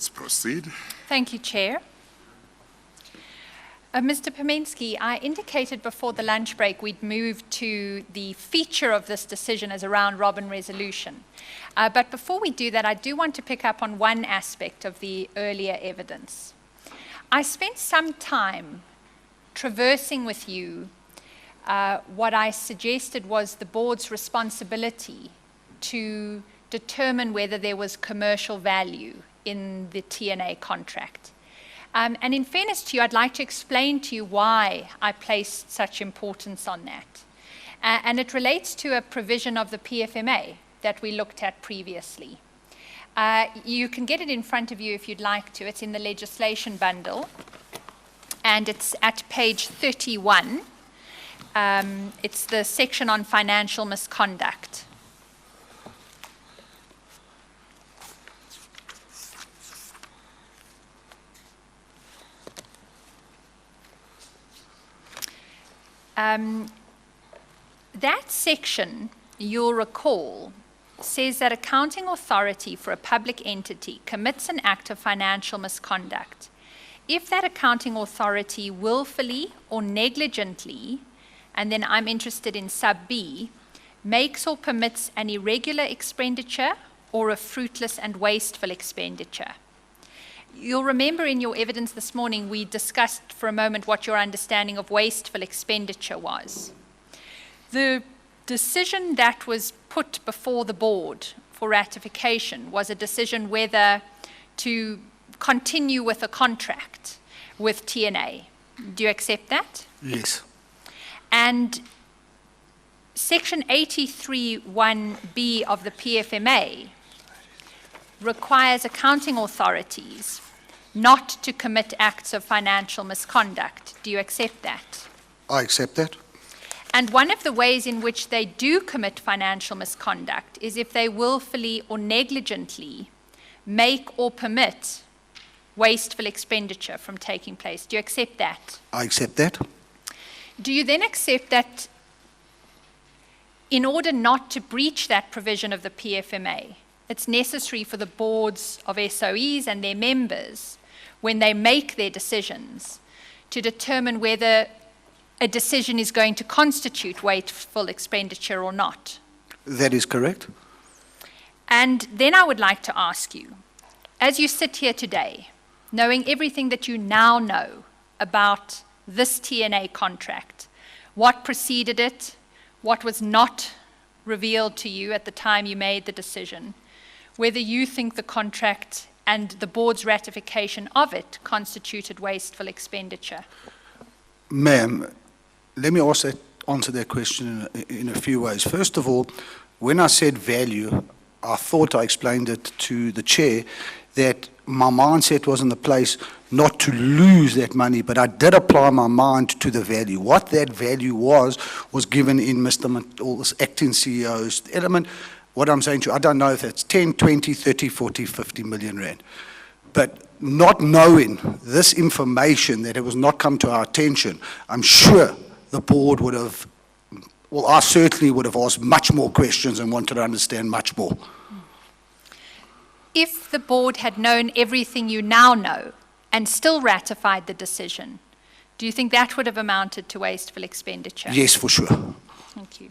let's proceed. Thank you, Chair. Mr. Pomensky, I indicated before the lunch break we'd move to the feature of this decision as a round-robin resolution. But before we do that, I do want to pick up on one aspect of the earlier evidence. I spent some time traversing with you what I suggested was the board's responsibility to determine whether there was commercial value in the TNA contract. And in fairness to you, I'd like to explain to you why I placed such importance on that. And it relates to a provision of the PFMA that we looked at previously. You can get it in front of you if you'd like to. It's in the legislation bundle, and it's at page 31. It's the section on financial misconduct. That section, you'll recall, says that accounting authority for a public entity commits an act of financial misconduct if that accounting authority willfully or negligently, and then I'm interested in sub B, makes or permits an irregular expenditure or a fruitless and wasteful expenditure. You'll remember in your evidence this morning, we discussed for a moment what your understanding of wasteful expenditure was. The decision that was put before the board for ratification was a decision whether to continue with a contract with TNA. Do you accept that? Yes. And section 83(1)(b) of the PFMA requires accounting authorities not to commit acts of financial misconduct. Do you accept that? I accept that. And one of the ways in which they do commit financial misconduct is if they willfully or negligently make or permit wasteful expenditure from taking place. Do you accept that? I accept that. Do you then accept that in order not to breach that provision of the PFMA, it's necessary for the boards of SOEs and their members, when they make their decisions, to determine whether a decision is going to constitute wasteful expenditure or not? That is correct. And then I would like to ask you, as you sit here today, knowing everything that you now know about this TNA contract, what preceded it, what was not revealed to you at the time you made the decision, whether you think the contract and the board's ratification of it constituted wasteful expenditure. Ma'am, let me also answer that question in a few ways. First of all, when I said value, I thought I explained it to the chair that my mindset was in the place not to lose that money, but I did apply my mind to the value. What that value was given in or this acting CEO's element. What I'm saying to you, I don't know if that's 10, 20, 30, 40, 50 million rand. But not knowing this information, that it was not come to our attention, I'm sure the board would have, well, I certainly would have asked much more questions and wanted to understand much more. If the board had known everything you now know and still ratified the decision, do you think that would have amounted to wasteful expenditure? Yes, for sure. Thank you.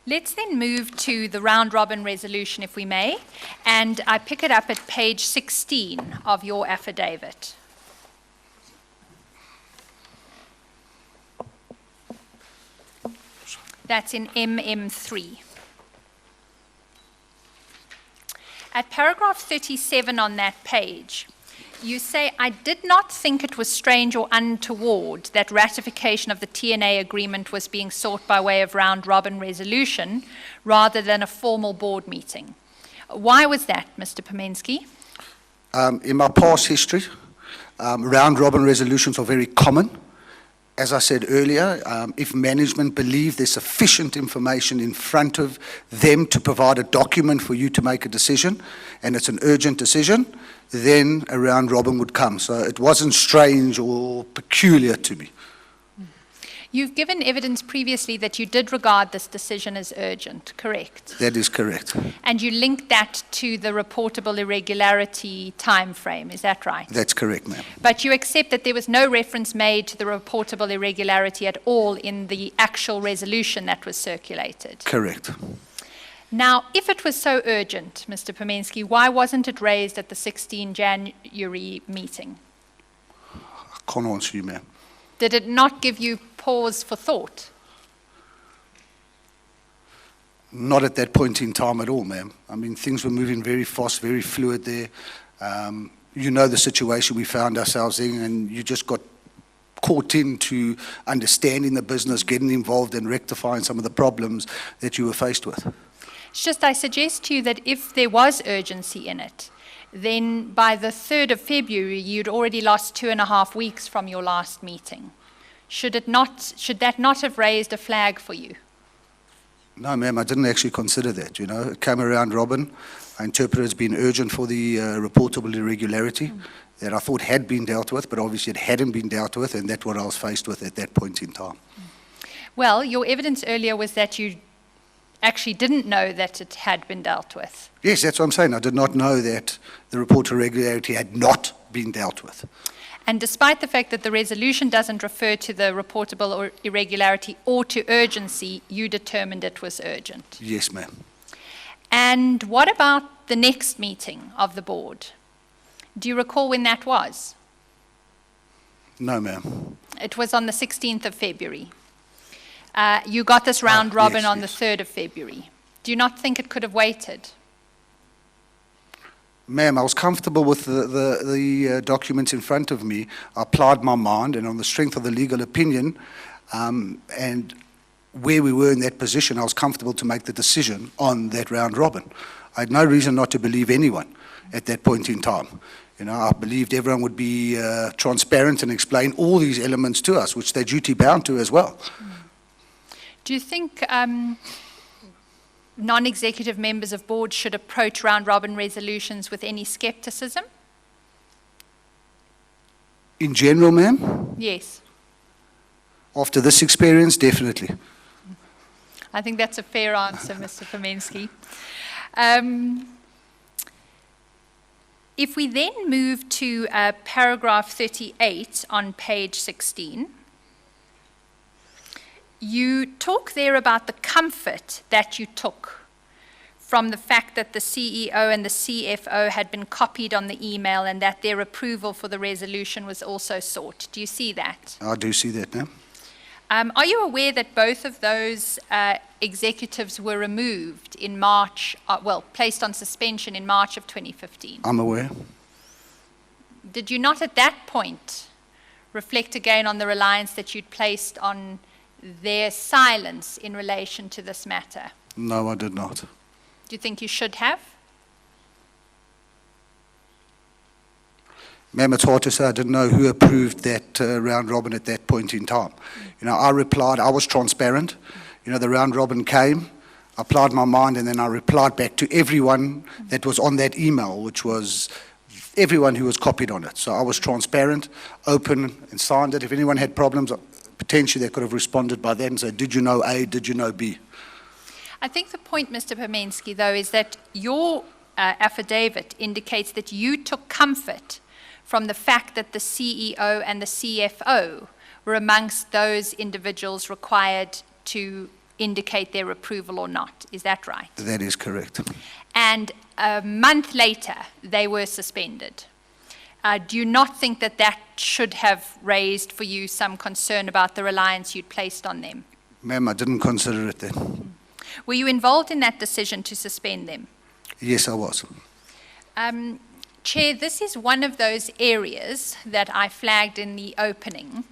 Let's then move to the round-robin resolution, if we may, and I pick it up at page 16 of your affidavit. That's in MM3. At paragraph 37 on that page, you say, I did not think it was strange or untoward that ratification of the TNA agreement was being sought by way of round-robin resolution rather than a formal board meeting. Why was that, Mr. Pomensky? In my past history, round-robin resolutions are very common. As I said earlier, if management believe there's sufficient information in front of them to provide a document for you to make a decision, and it's an urgent decision, then a round robin would come. So it wasn't strange or peculiar to me. You've given evidence previously that you did regard this decision as urgent, correct? That is correct. And you linked that to the reportable irregularity time frame, is that right? That's correct, ma'am. But you accept that there was no reference made to the reportable irregularity at all in the actual resolution that was circulated? Correct. Now, if it was so urgent, Mr. Pomensky, why wasn't it raised at the 16 January meeting? I can't answer you, ma'am. Did it not give you pause for thought? Not at that point in time at all, ma'am. I mean, things were moving very fast, very fluid there. You know the situation we found ourselves in, and you just got caught into understanding the business, getting involved and rectifying some of the problems that you were faced with. It's just I suggest to you that if there was urgency in it, then by the 3rd of February, you'd already lost 2.5 weeks from your last meeting. Should that not have raised a flag for you? No, ma'am, I didn't actually consider that, you know. It came around Robin. I interpreted it as being urgent for the reportable irregularity that I thought had been dealt with, but obviously it hadn't been dealt with, and that's what I was faced with at that point in time. Well, your evidence earlier was that you actually didn't know that it had been dealt with. Yes, that's what I'm saying. I did not know that the report of irregularity had not been dealt with. And despite the fact that the resolution doesn't refer to the reportable or irregularity or to urgency, you determined it was urgent. Yes, ma'am. And what about the next meeting of the board? Do you recall when that was? No, ma'am. It was on the 16th of February. You got this round robin on the 3rd of February. Do you not think it could have waited? Ma'am, I was comfortable with the documents in front of me. I applied my mind, and on the strength of the legal opinion and where we were in that position, I was comfortable to make the decision on that round robin. I had no reason not to believe anyone at that point in time. You know, I believed everyone would be transparent and explain all these elements to us, which they're duty bound to as well. Do you think non-executive members of boards should approach round-robin resolutions with any skepticism? In general, ma'am? Yes. After this experience, definitely. I think that's a fair answer, Mr. Pomensky. If we then move to paragraph 38 on page 16, you talk there about the comfort that you took from the fact that the CEO and the CFO had been copied on the email and that their approval for the resolution was also sought. Do you see that? I do see that, ma'am. Are you aware that both of those executives were removed in March, placed on suspension in March of 2015? I'm aware. Did you not at that point reflect again on the reliance that you'd placed on their silence in relation to this matter? No, I did not. Do you think you should have? Ma'am, it's hard to say. I didn't know who approved that round robin at that point in time. You know, I replied, I was transparent. You know, the round robin came, I applied my mind, and then I replied back to everyone that was on that email, which was everyone who was copied on it. So I was transparent, open, and signed it. If anyone had problems, potentially they could have responded by then and said, did you know A, did you know B? I think the point, Mr. Pomensky, though, is that your affidavit indicates that you took comfort from the fact that the CEO and the CFO were amongst those individuals required to indicate their approval or not. Is that right? That is correct. And a month later, they were suspended. Do you not think that that should have raised for you some concern about the reliance you'd placed on them? Ma'am, I didn't consider it then. Were you involved in that decision to suspend them? Yes, I was. Chair, this is one of those areas that I flagged in the opening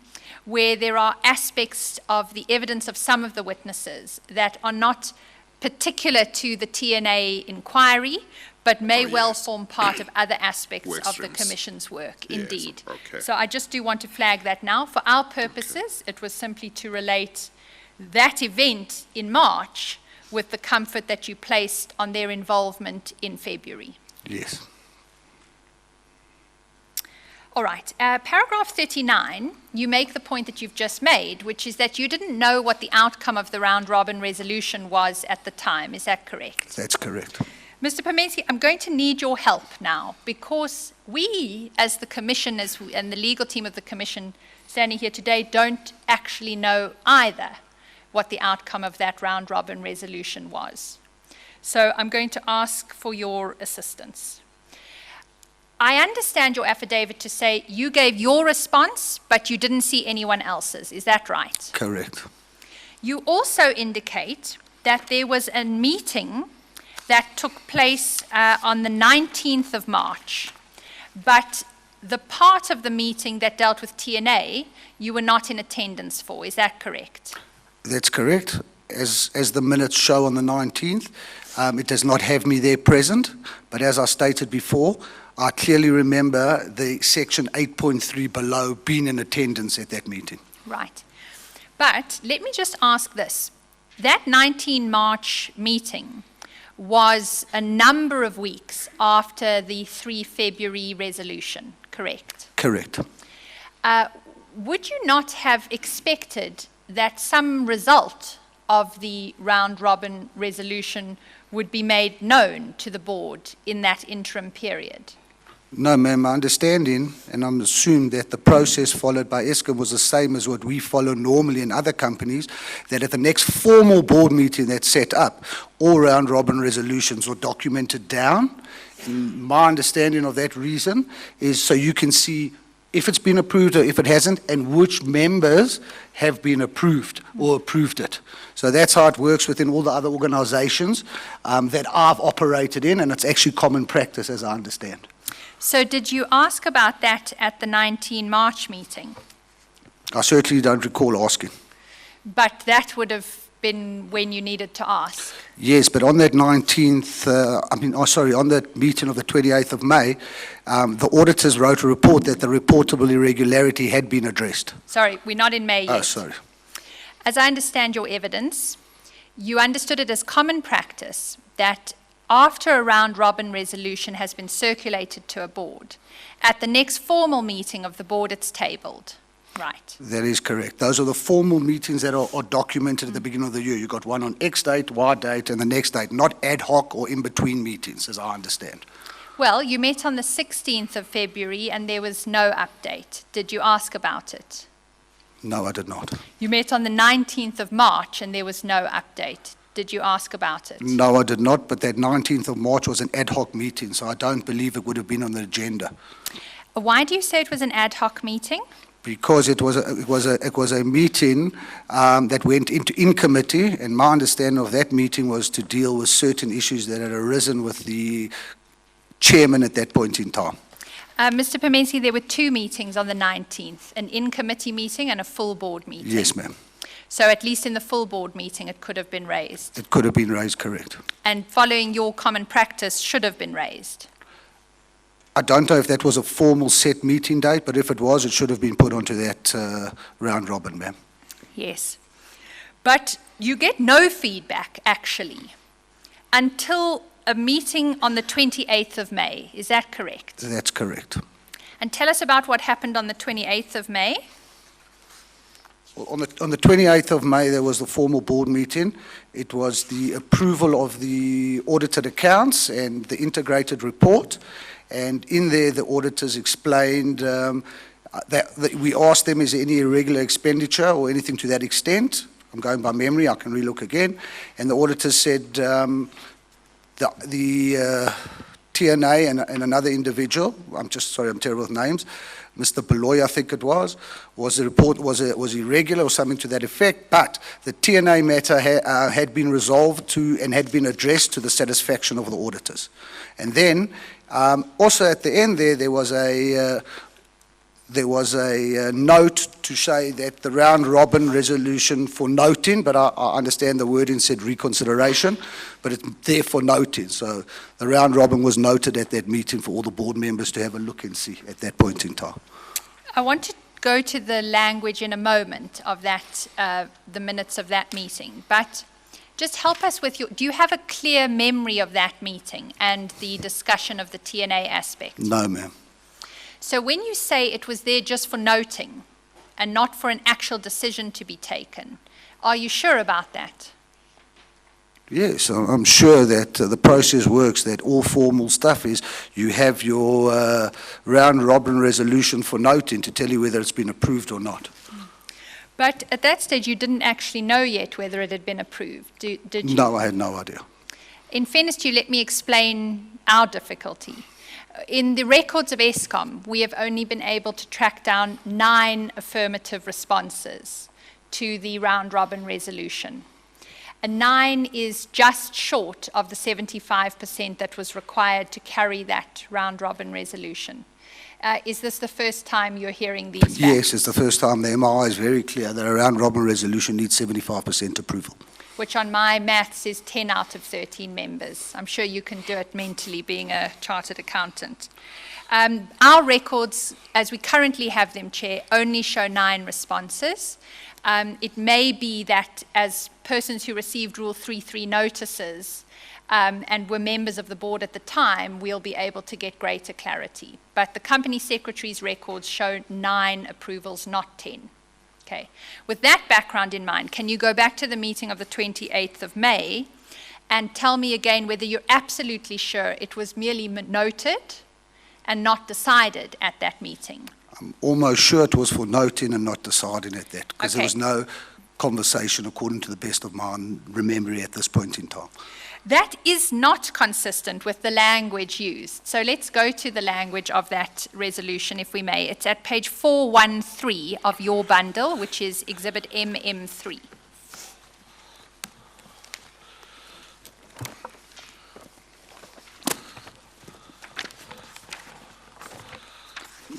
where there are aspects of the evidence of some of the witnesses that are not particular to the TNA inquiry, but may well form part of other aspects of the Commission's work, Yes, indeed. okay. So I just do want to flag that now. For our purposes, it was simply to relate that event in March with the comfort that you placed on their involvement in February. Yes. All right. Paragraph 39, you make the point that you've just made, which is that you didn't know what the outcome of the round-robin resolution was at the time. Is that correct? That's correct. Mr. Pamesi, I'm going to need your help now, because we, as the Commission and the legal team of the Commission standing here today, don't actually know either what the outcome of that round-robin resolution was. So I'm going to ask for your assistance. I understand your affidavit to say you gave your response, but you didn't see anyone else's. Is that right? Correct. You also indicate that there was a meeting that took place on the 19th of March, but the part of the meeting that dealt with TNA, you were not in attendance for. Is that correct? That's correct. As the minutes show on the 19th, it does not have me there present, but as I stated before, I clearly remember the section 8.3 below being in attendance at that meeting. Right. But let me just ask this. That 19 March meeting was a number of weeks after the 3 February resolution, correct? Correct. Would you not have expected that some result of the round-robin resolution would be made known to the board in that interim period? No, ma'am, my understanding, and I'm assuming that the process followed by Eskom was the same as what we follow normally in other companies, that at the next formal board meeting that's set up, all round-robin resolutions were documented down. And my understanding of that reason is so you can see if it's been approved or if it hasn't, and which members have been approved or approved it. So that's how it works within all the other organizations that I've operated in, and it's actually common practice as I understand. So did you ask about that at the 19 March meeting? I certainly don't recall asking. But that would have been when you needed to ask? Yes, but on that 19th, on that meeting of the 28th of May, the auditors wrote a report that the reportable irregularity had been addressed. Sorry, we're not in May yet. Oh, sorry. As I understand your evidence, you understood it as common practice that after a round-robin resolution has been circulated to a board, at the next formal meeting of the board it's tabled. Right. That is correct. Those are the formal meetings that are documented at the beginning of the year. You've got one on X date, Y date, and the next date, not ad hoc or in-between meetings, as I understand. Well, you met on the 16th of February and there was no update. Did you ask about it? No, I did not. You met on the 19th of March and there was no update. Did you ask about it? No, I did not, but that 19th of March was an ad hoc meeting, so I don't believe it would have been on the agenda. Why do you say it was an ad hoc meeting? Because it was a meeting that went in committee, and my understanding of that meeting was to deal with certain issues that had arisen with the chairman at that point in time. Mr. Pamesi, there were 2 meetings on the 19th, an in-committee meeting and a full board meeting. Yes, ma'am. So at least in the full board meeting, it could have been raised. It could have been raised, correct. And following your common practice, should have been raised. I don't know if that was a formal set meeting date, but if it was, it should have been put onto that round robin, ma'am. Yes. But you get no feedback, actually, until a meeting on the 28th of May. Is that correct? That's correct. And tell us about what happened on the 28th of May. Well, on the 28th of May, there was the formal board meeting. It was the approval of the audited accounts and the integrated report. And in there, the auditors explained that we asked them, is there any irregular expenditure or anything to that extent? I'm going by memory, I can relook again. And the auditors said the TNA and another individual, I'm terrible with names, Mr. Beloy, I think it was the report was irregular or something to that effect, but the TNA matter had been resolved and had been addressed to the satisfaction of the auditors. And then also at the end there was a note to say that the round robin resolution for noting, but I understand the wording said reconsideration, but it's there for noting. So the round robin was noted at that meeting for all the board members to have a look and see at that point in time. I want to go to the language in a moment of that, the minutes of that meeting, but just help us with do you have a clear memory of that meeting and the discussion of the TNA aspect? No, ma'am. So when you say it was there just for noting and not for an actual decision to be taken, are you sure about that? Yes, I'm sure that the process works, that all formal stuff is you have your round-robin resolution for noting to tell you whether it's been approved or not. But at that stage, you didn't actually know yet whether it had been approved, did you? No, I had no idea. In fairness to you, let me explain our difficulty. In the records of Eskom, we have only been able to track down 9 affirmative responses to the round-robin resolution. A 9 is just short of the 75% that was required to carry that round-robin resolution. Is this the first time you're hearing these facts? Yes, it's the first time. The MRI is very clear that a round-robin resolution needs 75% approval. Which on my maths is 10 out of 13 members. I'm sure you can do it mentally, being a chartered accountant. Our records, as we currently have them, Chair, only show 9 responses. It may be that as persons who received Rule 3.3 notices and were members of the board at the time, we'll be able to get greater clarity. But the company secretary's records show 9 approvals, not 10. Okay. With that background in mind, can you go back to the meeting of the 28th of May and tell me again whether you're absolutely sure it was merely noted and not decided at that meeting? I'm almost sure it was for noting and not deciding at that, because there was no conversation according to the best of my memory at this point in time. That is not consistent with the language used. So let's go to the language of that resolution, if we may. It's at page 413 of your bundle, which is Exhibit MM3.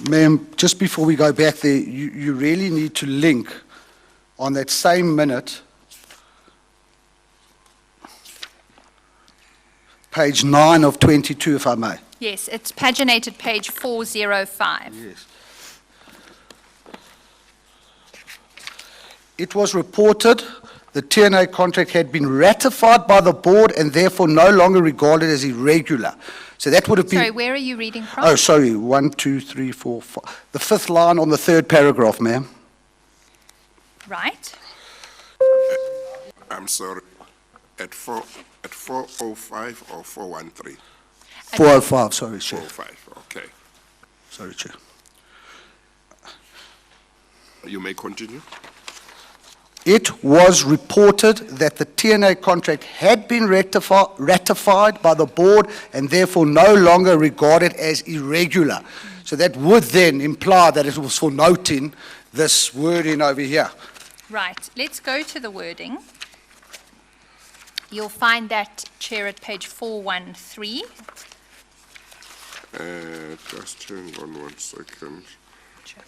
Ma'am, just before we go back there, you really need to link on that same minute page 9 of 22, if I may. Yes, it's paginated page 405. Yes. It was reported the TNA contract had been ratified by the board and therefore no longer regarded as irregular. So that would have been... Sorry, where are you reading from? Oh, sorry, 1, 2, 3, 4, 5. The 5th line on the 3rd paragraph, ma'am. Right. I'm sorry. At 405 or 413? 405, sorry, Chair. 405, okay. Sorry, Chair. You may continue. It was reported that the TNA contract had been ratified by the board and therefore no longer regarded as irregular. So that would then imply that it was for noting this wording over here. Right. Let's go to the wording. You'll find that, Chair, at page 413. Just hang on 1 second. Sure.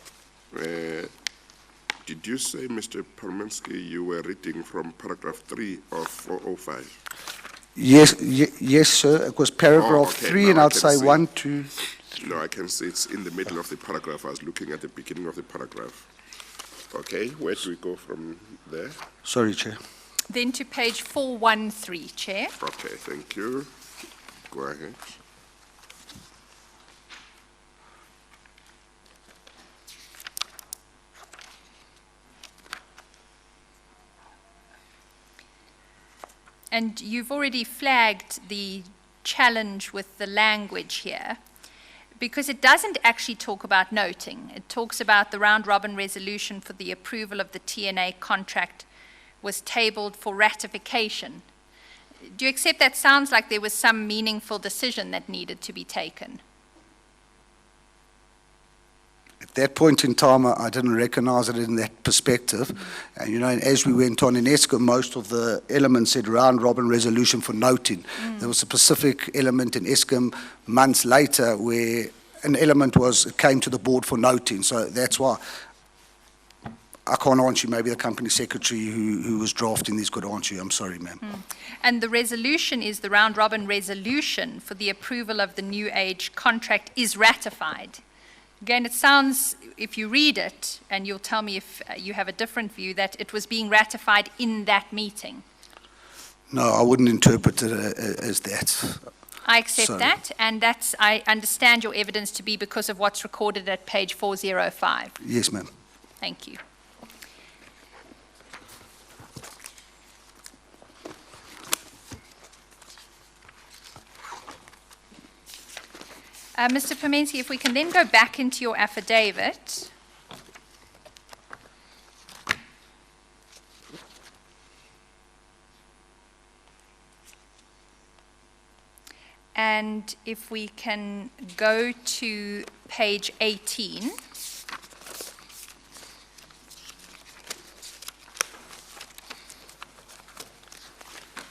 Did you say, Mr. Perminsky, you were reading from paragraph 3 of 405? Yes, sir. It was paragraph 3, Now and I I'll can say see. 1, 2, 3. No, I can see it's in the middle of the paragraph. I was looking at the beginning of the paragraph. Okay, where do we go from there? Sorry, Chair. Then to page 413, Chair. Okay, thank you. Go ahead. And you've already flagged the challenge with the language here, because it doesn't actually talk about noting. It talks about the round-robin resolution for the approval of the TNA contract was tabled for ratification. Do you accept that sounds like there was some meaningful decision that needed to be taken? At that point in time, I didn't recognize it in that perspective. And, you know, as we went on in Eskom, most of the elements said round-robin resolution for noting. There was a specific element in Eskom months later where an element came to the board for noting. So that's why I can't answer you. Maybe the company secretary who was drafting these could answer you. I'm sorry, ma'am. And the resolution is the round-robin resolution for the approval of the New Age contract is ratified. Again, it sounds, if you read it, and you'll tell me if you have a different view, that it was being ratified in that meeting. No, I wouldn't interpret it as that. I accept So- that, and I understand your evidence to be because of what's recorded at page 405. Yes, ma'am. Thank you. Mr. Permensi, if we can then go back into your affidavit. And if we can go to page 18.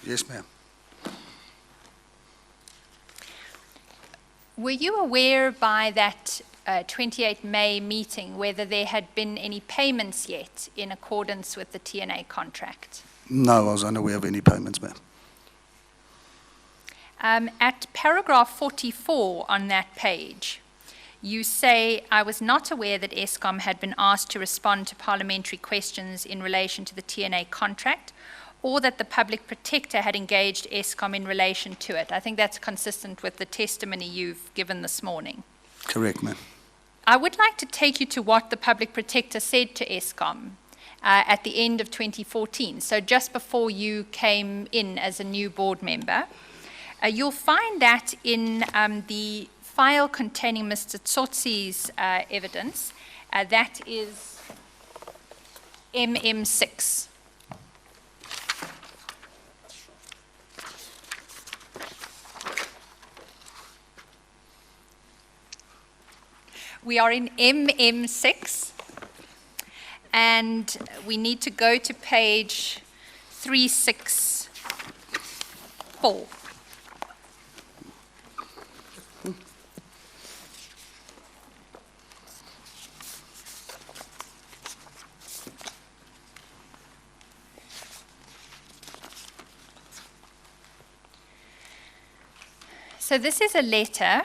Yes, ma'am. Were you aware by that 28 May meeting whether there had been any payments yet in accordance with the TNA contract? No, I was unaware of any payments, ma'am. At paragraph 44 on that page, you say, I was not aware that Eskom had been asked to respond to parliamentary questions in relation to the TNA contract, or that the public protector had engaged Eskom in relation to it. I think that's consistent with the testimony you've given this morning. Correct, ma'am. I would like to take you to what the public protector said to Eskom at the end of 2014, so just before you came in as a new board member. You'll find that in the file containing Mr. Tsotsi's evidence. That is MM6. We are in MM6, and we need to go to page 364. So this is a letter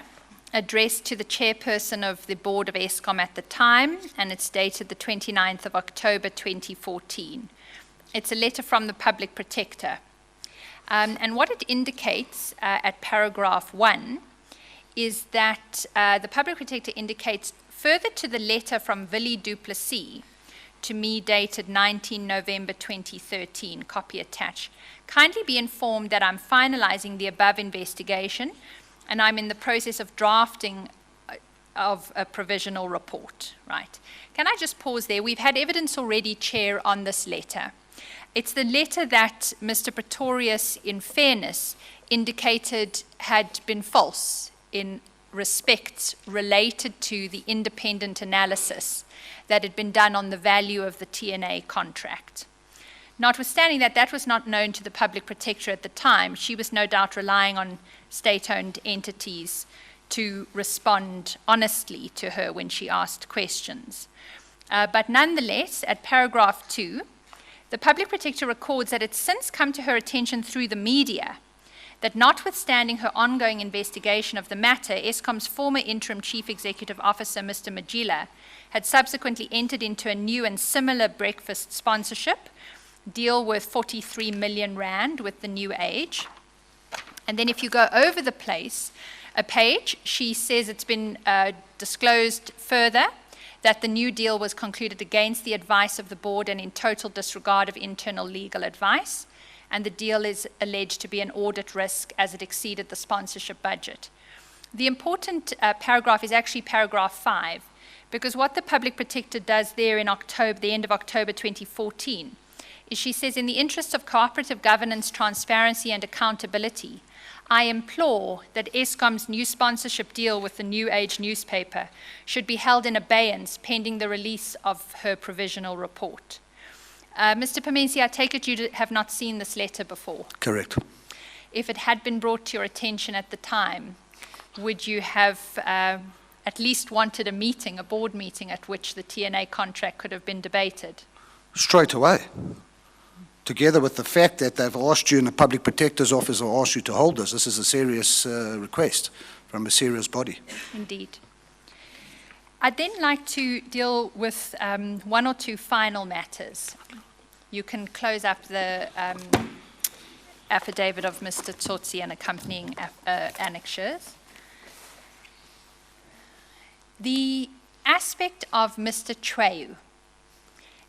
addressed to the chairperson of the board of Eskom at the time, and it's dated the 29th of October 2014. It's a letter from the public protector. And what it indicates at paragraph 1 is that the public protector indicates further to the letter from Willie du Plessis to me dated 19 November 2013, copy attached. Kindly be informed that I'm finalizing the above investigation and I'm in the process of drafting of a provisional report, right? Can I just pause there? We've had evidence already, Chair, on this letter. It's the letter that Mr. Pretorius, in fairness, indicated had been false in respects related to the independent analysis that had been done on the value of the TNA contract. Notwithstanding that that was not known to the public protector at the time, she was no doubt relying on state-owned entities to respond honestly to her when she asked questions. But nonetheless, at paragraph 2, the public protector records that it's since come to her attention through the media that notwithstanding her ongoing investigation of the matter, Eskom's former interim chief executive officer, Mr. Majila, had subsequently entered into a new and similar breakfast sponsorship deal worth 43 million rand with the New Age. And then if you go over the a page, she says it's been disclosed further that the new deal was concluded against the advice of the board and in total disregard of internal legal advice, and the deal is alleged to be an audit risk as it exceeded the sponsorship budget. The important paragraph is actually paragraph 5, because what the public protector does there in October, the end of October 2014, is she says, in the interest of cooperative governance, transparency, and accountability, I implore that Eskom's new sponsorship deal with the New Age newspaper should be held in abeyance pending the release of her provisional report. Mr. Permensi, I take it you have not seen this letter before. Correct. If it had been brought to your attention at the time, would you have at least wanted a meeting, a board meeting, at which the TNA contract could have been debated? Straight away. Together with the fact that they've asked you in the Public Protector's Office or asked you to hold this. This is a serious request from a serious body. Indeed. I'd then like to deal with one or two final matters. You can close up the affidavit of Mr. Tsotsi and accompanying annexures. The aspect of Mr. Treyu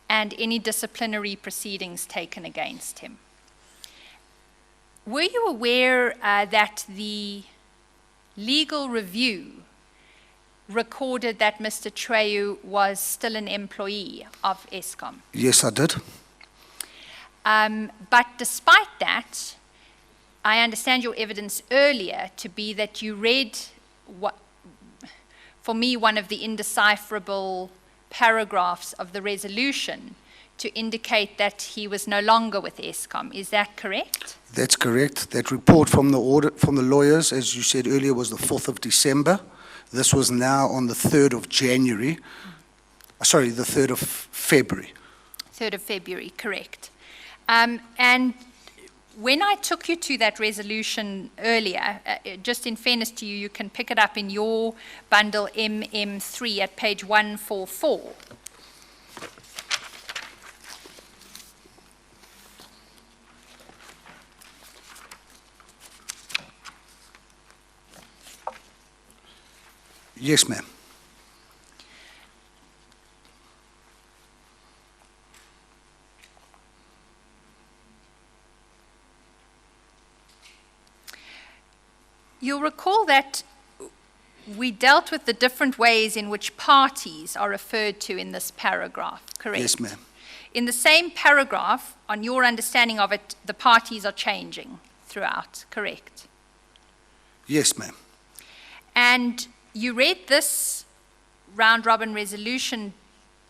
and any disciplinary proceedings taken against him. Were you aware that the legal review recorded that Mr. Treyu was still an employee of Eskom? Yes, I did. But despite that, I understand your evidence earlier to be that you read, for me, one of the indecipherable paragraphs of the resolution to indicate that he was no longer with Eskom. Is that correct? That's correct. That report from the audit, from the lawyers, as you said earlier, was the 4th of December. This was now on the 3rd of January. Sorry, the 3rd of February. 3rd of February, correct. And when I took you to that resolution earlier, just in fairness to you, you can pick it up in your bundle MM3 at page 144. Yes, ma'am. You'll recall that we dealt with the different ways in which parties are referred to in this paragraph, correct? Yes, ma'am. In the same paragraph, on your understanding of it, the parties are changing throughout, correct? Yes, ma'am. And you read this round-robin resolution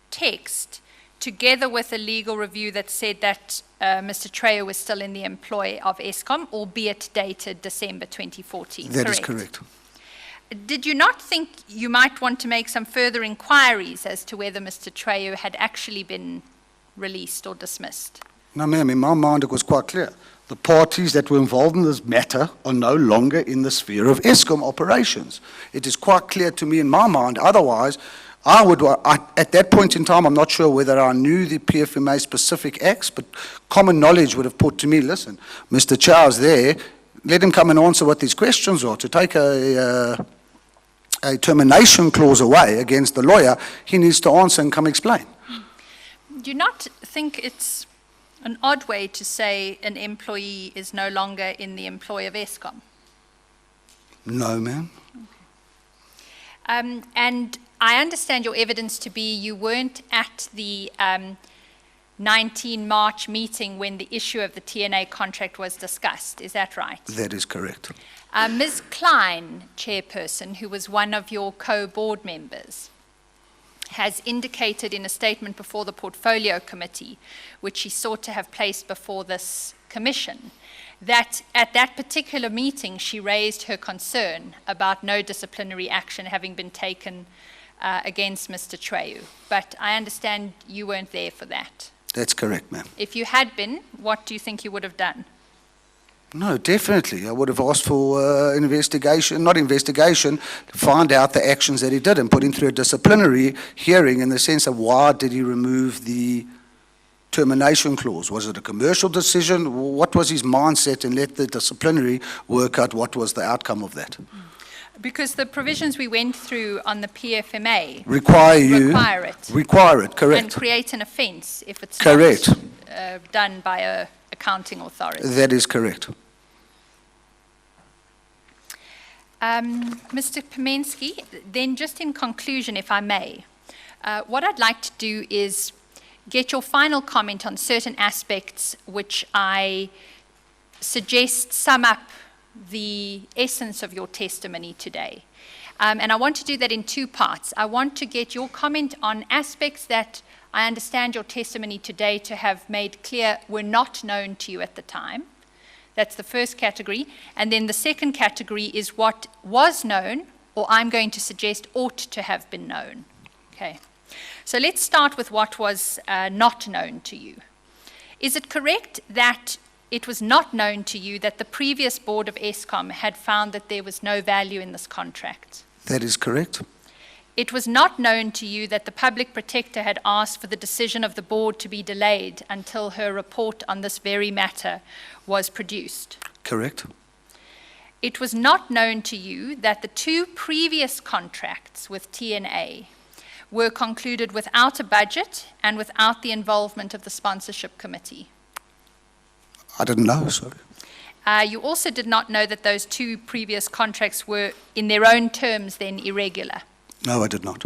text together with a legal review that said that Mr. Treyu was still in the employ of Eskom, albeit dated December 2014, That is correct. Did you not think you might want to make some further inquiries as to whether Mr. Treyu had actually been released or dismissed? No, ma'am, in my mind it was quite clear. The parties that were involved in this matter are no longer in the sphere of Eskom operations. It is quite clear to me in my mind. Otherwise, at that point in time, I'm not sure whether I knew the PFMA specific acts, but common knowledge would have put to me, listen, Mr. Chow's there, let him come and answer what these questions are. To take a termination clause away against the lawyer, he needs to answer and come explain. Do you not think it's an odd way to say an employee is no longer in the employ of Eskom? No, ma'am. And I understand your evidence to be you weren't at the 19 March meeting when the issue of the TNA contract was discussed. Is that right? That is correct. Ms. Klein, chairperson, who was one of your co-board members, has indicated in a statement before the Portfolio Committee, which she sought to have placed before this commission, that at that particular meeting she raised her concern about no disciplinary action having been taken against Mr. Treyu. But I understand you weren't there for that. That's correct, ma'am. If you had been, what do you think you would have done? No, definitely. I would have asked for investigation, not investigation, to find out the actions that he did and put him through a disciplinary hearing in the sense of why did he remove the termination clause? Was it a commercial decision? What was his mindset, and let the disciplinary work out what was the outcome of that? Because the provisions we went through on the PFMA Require it. Require it, correct. And create an offence if it's correct. not done by a accounting authority. That is correct. Mr. Pomensky, then just in conclusion, if I may, what I'd like to do is get your final comment on certain aspects which I suggest sum up the essence of your testimony today. And I want to do that in two parts. I want to get your comment on aspects that I understand your testimony today to have made clear were not known to you at the time. That's the first category. And then the second category is what was known, or I'm going to suggest ought to have been known. Okay. So let's start with what was not known to you. Is it correct that it was not known to you that the previous board of Eskom had found that there was no value in this contract? That is correct. It was not known to you that the public protector had asked for the decision of the board to be delayed until her report on this very matter was produced. Correct. It was not known to you that the 2 previous contracts with TNA were concluded without a budget and without the involvement of the sponsorship committee. I didn't know, sorry. You also did not know that those 2 previous contracts were, in their own terms, then irregular. No, I did not.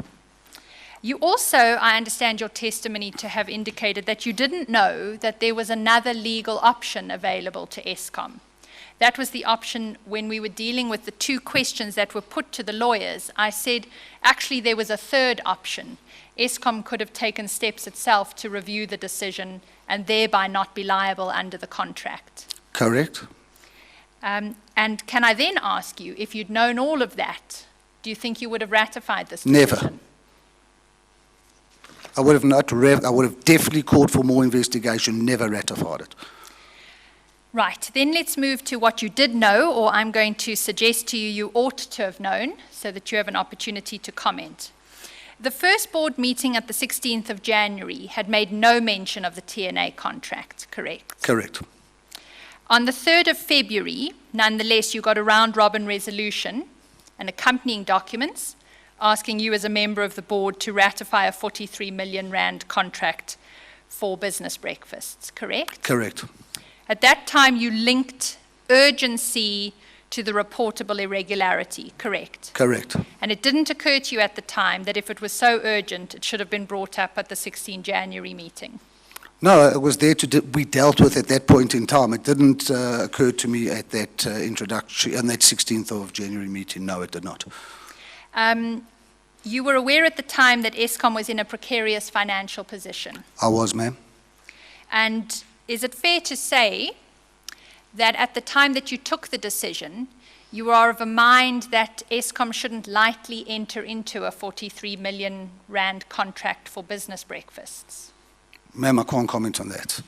You also, I understand your testimony to have indicated that you didn't know that there was another legal option available to Eskom. That was the option when we were dealing with the 2 questions that were put to the lawyers. I said, actually, there was a third option. Eskom could have taken steps itself to review the decision and thereby not be liable under the contract. Correct. And can I then ask you, if you'd known all of that, do you think you would have ratified this decision? Never. I would have definitely called for more investigation, never ratified it. Right, then let's move to what you did know, or I'm going to suggest to you you ought to have known, so that you have an opportunity to comment. The first board meeting at the 16th of January had made no mention of the TNA contract, correct? Correct. On the 3rd of February, nonetheless, you got a round-robin resolution and accompanying documents asking you as a member of the board to ratify a 43 million rand contract for business breakfasts, correct? Correct. At that time, you linked urgency to the reportable irregularity, correct? Correct. And it didn't occur to you at the time that if it was so urgent, it should have been brought up at the 16 January meeting? No, it was there to be dealt with at that point in time. It didn't occur to me at that introductory, on that 16th of January meeting. No, it did not. You were aware at the time that Eskom was in a precarious financial position. I was, ma'am. And is it fair to say that at the time that you took the decision, you are of a mind that Eskom shouldn't lightly enter into a 43 million rand contract for business breakfasts? Ma'am, I can't comment on that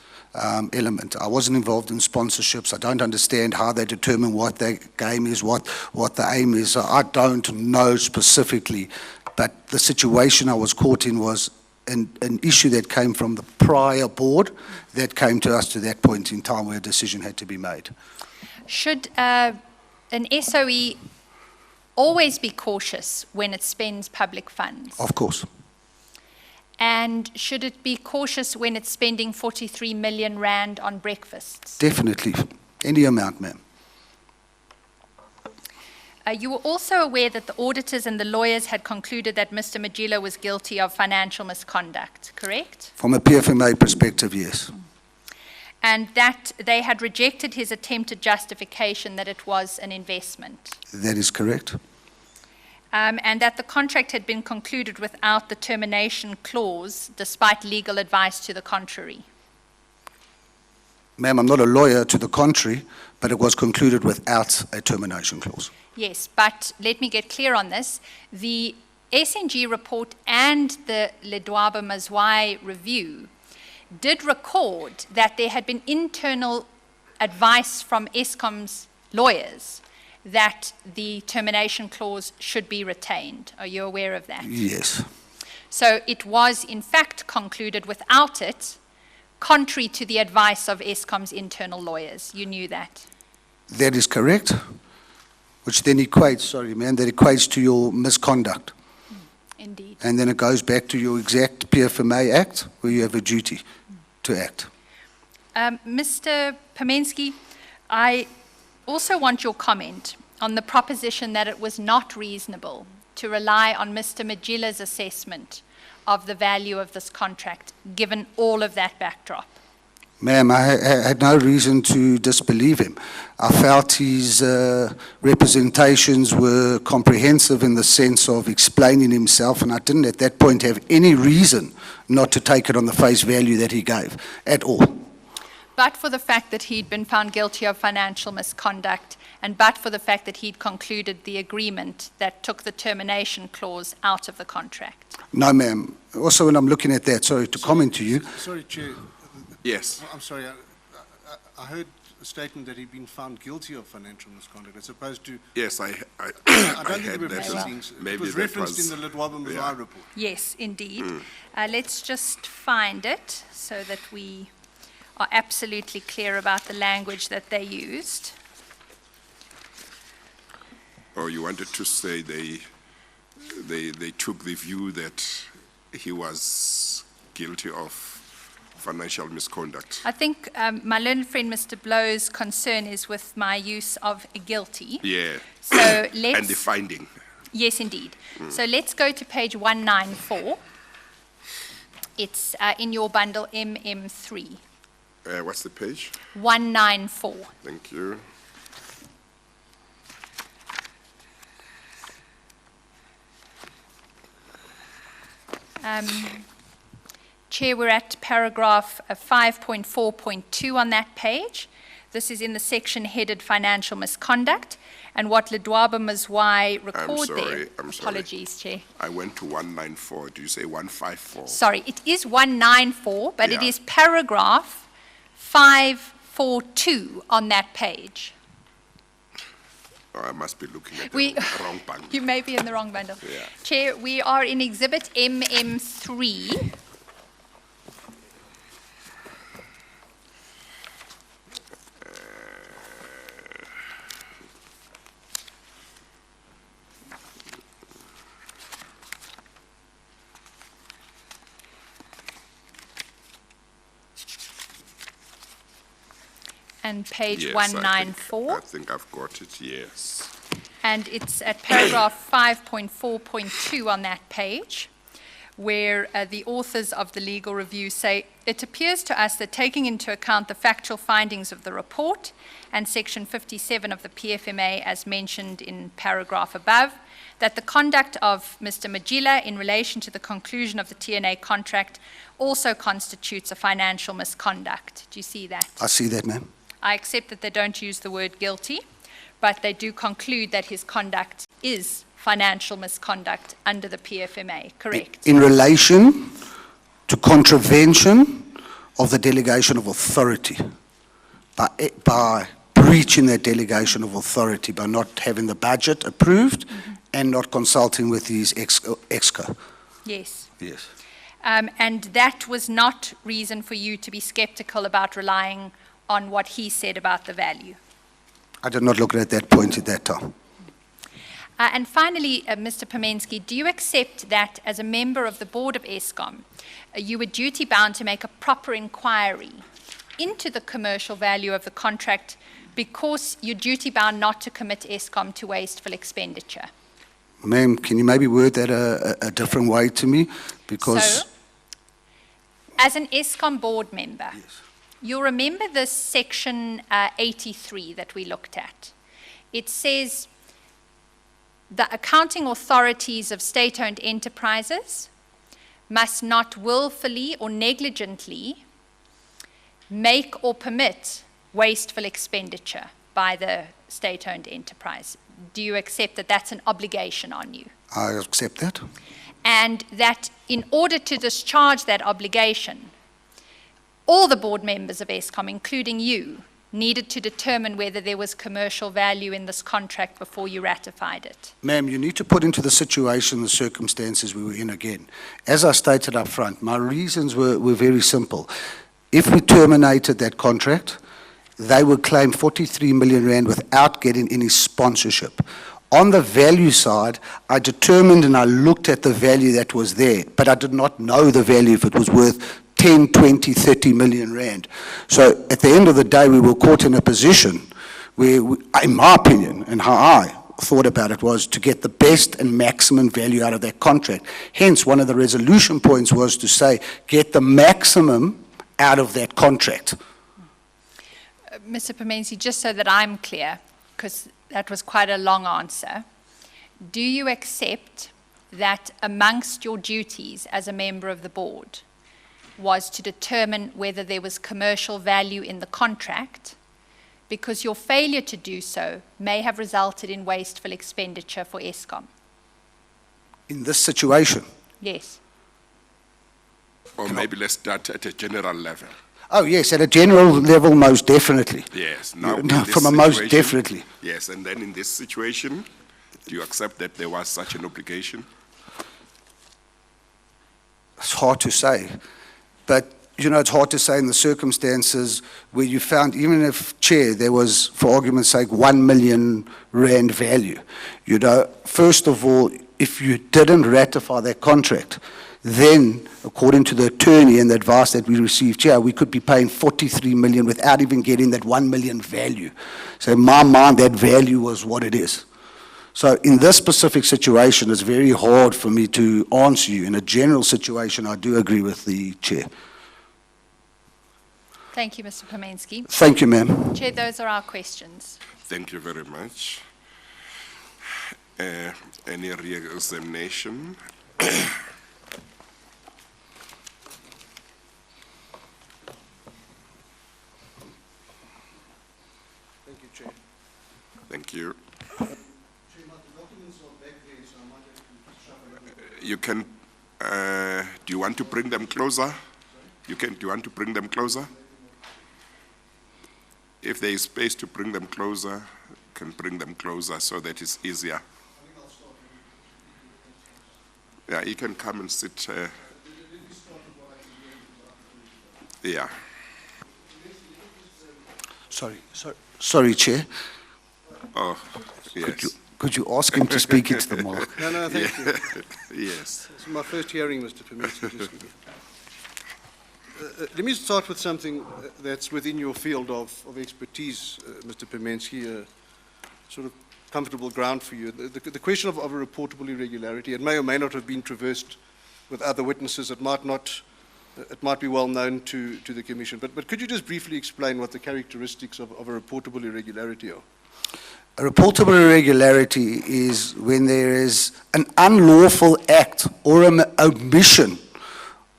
element. I wasn't involved in sponsorships. I don't understand how they determine what their game is, what the aim is. I don't know specifically, but the situation I was caught in was an issue that came from the prior board that came to us to that point in time where a decision had to be made. Should an SOE always be cautious when it spends public funds? Of course. And should it be cautious when it's spending 43 million rand on breakfasts? Definitely. Any amount, ma'am. You were also aware that the auditors and the lawyers had concluded that Mr. Majila was guilty of financial misconduct, correct? From a PFMA perspective, yes. And that they had rejected his attempted justification that it was an investment. That is correct. And that the contract had been concluded without the termination clause, despite legal advice to the contrary. Ma'am, I'm not a lawyer to the contrary, but it was concluded without a termination clause. Yes, but let me get clear on this. The SNG report and the Ledwaba Mazwai review did record that there had been internal advice from Eskom's lawyers that the termination clause should be retained. Are you aware of that? Yes. So it was, in fact, concluded without it, contrary to the advice of Eskom's internal lawyers. You knew that? That is correct, which then equates, that equates to your misconduct. Indeed. And then it goes back to your exact PFMA Act, where you have a duty to act. Mr. Pomensky, I also want your comment on the proposition that it was not reasonable to rely on Mr. Majila's assessment of the value of this contract, given all of that backdrop. Ma'am, I had no reason to disbelieve him. I felt his representations were comprehensive in the sense of explaining himself, and I didn't at that point have any reason not to take it on the face value that he gave at all. But for the fact that he'd been found guilty of financial misconduct, and but for the fact that he'd concluded the agreement that took the termination clause out of the contract. No, ma'am. Also, when I'm looking at that, sorry to comment to you. Sorry, Chair. Yes. I'm sorry. I heard a statement that he'd been found guilty of financial misconduct, as opposed to, Yes, I I I don't think had we're that. proceedings. It Maybe was that referenced was- in the Lidwaba Mazai yeah. report. Yes, indeed. Let's just find it so that we are absolutely clear about the language that they used. Or you wanted to say they took the view that he was guilty of financial misconduct. I think my learned friend Mr. Blow's concern is with my use of guilty. Yeah. So let's... And the finding. Yes, indeed. So let's go to page 194. It's in your bundle MM3. What's the page? 194. Thank you. Chair, we're at paragraph 5.4.2 on that page. This is in the section headed financial misconduct. And what Lidwaba Mazai record there. I'm sorry. Apologies, Chair. I went to 194. Do you say 154? Sorry, it is 194, but it Yeah. is paragraph 542 on that page. Oh, I must be looking at We- the wrong bundle. You may be in the wrong bundle. Yeah. Chair, we are in exhibit MM3. And page Yes, 194. I think I've got it, yes. And it's at paragraph 5.4.2 on that page, where the authors of the legal review say, it appears to us that taking into account the factual findings of the report and section 57 of the PFMA as mentioned in paragraph above, that the conduct of Mr. Majila in relation to the conclusion of the TNA contract also constitutes a financial misconduct. Do you see that? I see that, ma'am. I accept that they don't use the word guilty, but they do conclude that his conduct is financial misconduct under the PFMA, correct? In relation to contravention of the delegation of authority, by breaching that delegation of authority, by not having the budget approved and not consulting with his exco. Yes. Yes. And that was not reason for you to be skeptical about relying on what he said about the value. I did not look at that point at that time. And finally, Mr. Pomensky, do you accept that as a member of the board of ESCOM, you were duty bound to make a proper inquiry into the commercial value of the contract because you're duty bound not to commit ESCOM to wasteful expenditure? Ma'am, can you maybe word that a different way to me? Because So, as an ESCOM board member, you'll remember this section 83 that we looked at. It says the accounting authorities of state-owned enterprises must not willfully or negligently make or permit wasteful expenditure by the state-owned enterprise. Do you accept that that's an obligation on you? I accept that. And that in order to discharge that obligation, all the board members of ESCOM, including you, needed to determine whether there was commercial value in this contract before you ratified it. Ma'am, you need to put into the situation the circumstances we were in again. As I stated up front, my reasons were very simple. If we terminated that contract, they would claim 43 million rand without getting any sponsorship. On the value side, I determined and I looked at the value that was there, but I did not know the value if it was worth 10, 20, 30 million rand. So at the end of the day, we were caught in a position where, in my opinion, and how I thought about it was to get the best and maximum value out of that contract. Hence, one of the resolution points was to say, get the maximum out of that contract. Mr. Pomensky, just so that I'm clear, because that was quite a long answer, do you accept that amongst your duties as a member of the board was to determine whether there was commercial value in the contract, because your failure to do so may have resulted in wasteful expenditure for ESCOM? In this situation, Yes. Or maybe let's start at a general level. Oh, yes, at a general level, most definitely. Yes. Now, in No, this from a most situation- definitely. Yes, and then in this situation, do you accept that there was such an obligation? It's hard to say. But, you know, it's hard to say in the circumstances where you found, even if, Chair, there was, for argument's sake, 1 million rand value. You know, first of all, if you didn't ratify that contract, then, according to the attorney and the advice that we received here, we could be paying 43 million without even getting that 1 million value. So in my mind, that value was what it is. So in this specific situation, it's very hard for me to answer you. In a general situation, I do agree with the Chair. Thank you, Mr. Pomensky. Thank you, ma'am. Chair, those are our questions. Thank you very much. Any re-examination? Thank you, Chair. Thank you. You can, do you want to bring them closer? Do you want to bring them closer? If there is space to bring them closer, can bring them closer so that it's easier. Yeah, you can come and sit. Yeah. Sorry, Chair. Oh, yes. Could you ask him to speak into the mic? No, thank you. Yes. This is my first hearing, Mr. Pomensky. Let me start with something that's within your field of expertise, Mr. Pomensky, sort of comfortable ground for you. The question of a reportable irregularity, it may or may not have been traversed with other witnesses. It might be well known to the Commission. But could you just briefly explain what the characteristics of a reportable irregularity are? A reportable irregularity is when there is an unlawful act or an omission